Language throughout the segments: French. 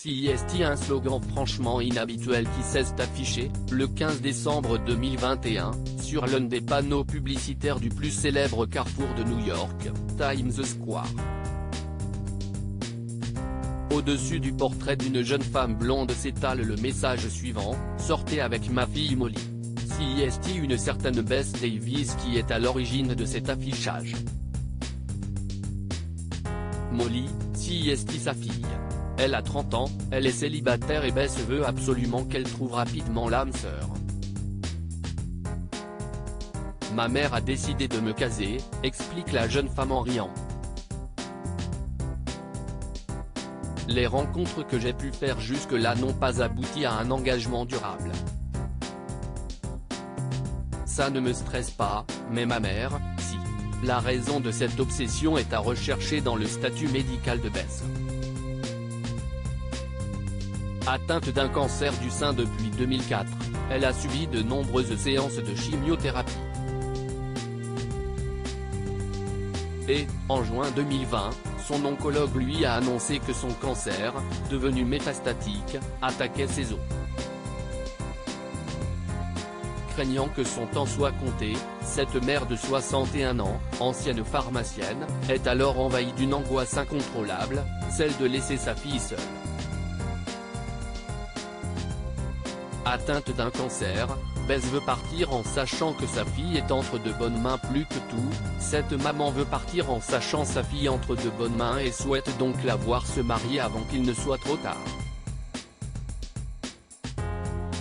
CIST, un slogan franchement inhabituel qui s'est affiché, le 15 décembre 2021, sur l'un des panneaux publicitaires du plus célèbre carrefour de New York, Times Square. Au-dessus du portrait d'une jeune femme blonde s'étale le message suivant: « Sortez avec ma fille Molly ». CIST, une certaine Bess Davis qui est à l'origine de cet affichage. Molly, CIST sa fille. Elle a 30 ans, elle est célibataire et Bess veut absolument qu'elle trouve rapidement l'âme sœur. Ma mère a décidé de me caser, explique la jeune femme en riant. Les rencontres que j'ai pu faire jusque-là n'ont pas abouti à un engagement durable. Ça ne me stresse pas, mais ma mère, si. La raison de cette obsession est à rechercher dans le statut médical de Bess. Atteinte d'un cancer du sein depuis 2004, elle a subi de nombreuses séances de chimiothérapie. Et, en juin 2020, son oncologue lui a annoncé que son cancer, devenu métastatique, attaquait ses os. Craignant que son temps soit compté, cette mère de 61 ans, ancienne pharmacienne, est alors envahie d'une angoisse incontrôlable, celle de laisser sa fille seule. Atteinte d'un cancer, Bess veut partir en sachant que sa fille est entre de bonnes mains. Plus que tout, cette maman veut partir en sachant sa fille entre de bonnes mains et souhaite donc la voir se marier avant qu'il ne soit trop tard.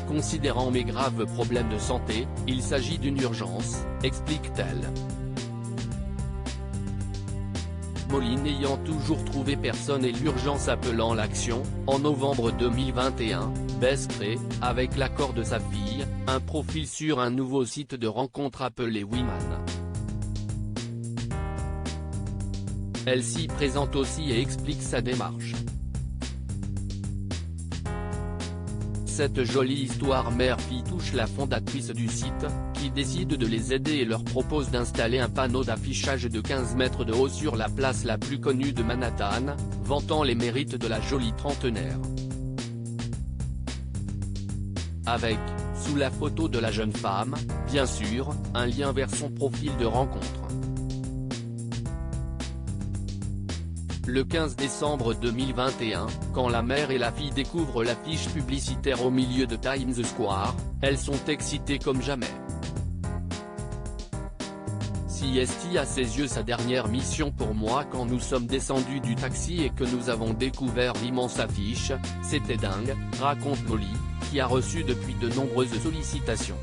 Considérant mes graves problèmes de santé, il s'agit d'une urgence, explique-t-elle. Molly n'ayant toujours trouvé personne et l'urgence appelant l'action, en novembre 2021, Bess crée, avec l'accord de sa fille, un profil sur un nouveau site de rencontre appelé Woman. Elle s'y présente aussi et explique sa démarche. Cette jolie histoire mère-fille touche la fondatrice du site, qui décide de les aider et leur propose d'installer un panneau d'affichage de 15 mètres de haut sur la place la plus connue de Manhattan, vantant les mérites de la jolie trentenaire. Avec, sous la photo de la jeune femme, bien sûr, un lien vers son profil de rencontre. Le 15 décembre 2021, quand la mère et la fille découvrent l'affiche publicitaire au milieu de Times Square, elles sont excitées comme jamais. CIST, à ses yeux, sa dernière mission pour moi quand nous sommes descendus du taxi et que nous avons découvert l'immense affiche, c'était dingue, raconte Molly, qui a reçu depuis de nombreuses sollicitations.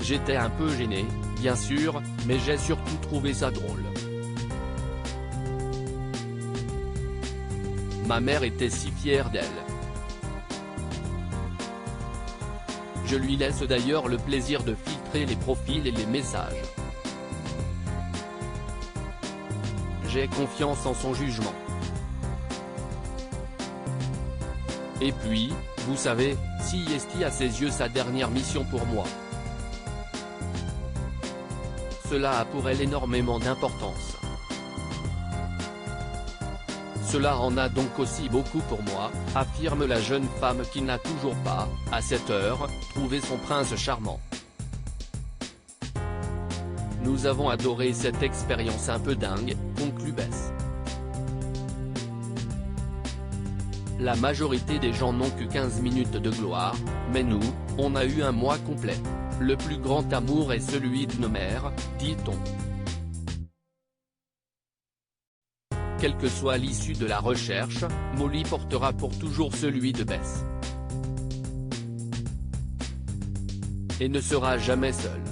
J'étais un peu gêné, bien sûr, mais j'ai surtout trouvé ça drôle. Ma mère était si fière d'elle. Je lui laisse d'ailleurs le plaisir de filtrer les profils et les messages. J'ai confiance en son jugement. Et puis, vous savez, CIST, à ses yeux, sa dernière mission pour moi. Cela a pour elle énormément d'importance. Cela en a donc aussi beaucoup pour moi, affirme la jeune femme qui n'a toujours pas, à cette heure, trouvé son prince charmant. Nous avons adoré cette expérience un peu dingue, conclut Bess. La majorité des gens n'ont que 15 minutes de gloire, mais nous, on a eu un mois complet. Le plus grand amour est celui de nos mères, dit-on. Quelle que soit l'issue de la recherche, Molly portera pour toujours celui de Bess. Et ne sera jamais seule.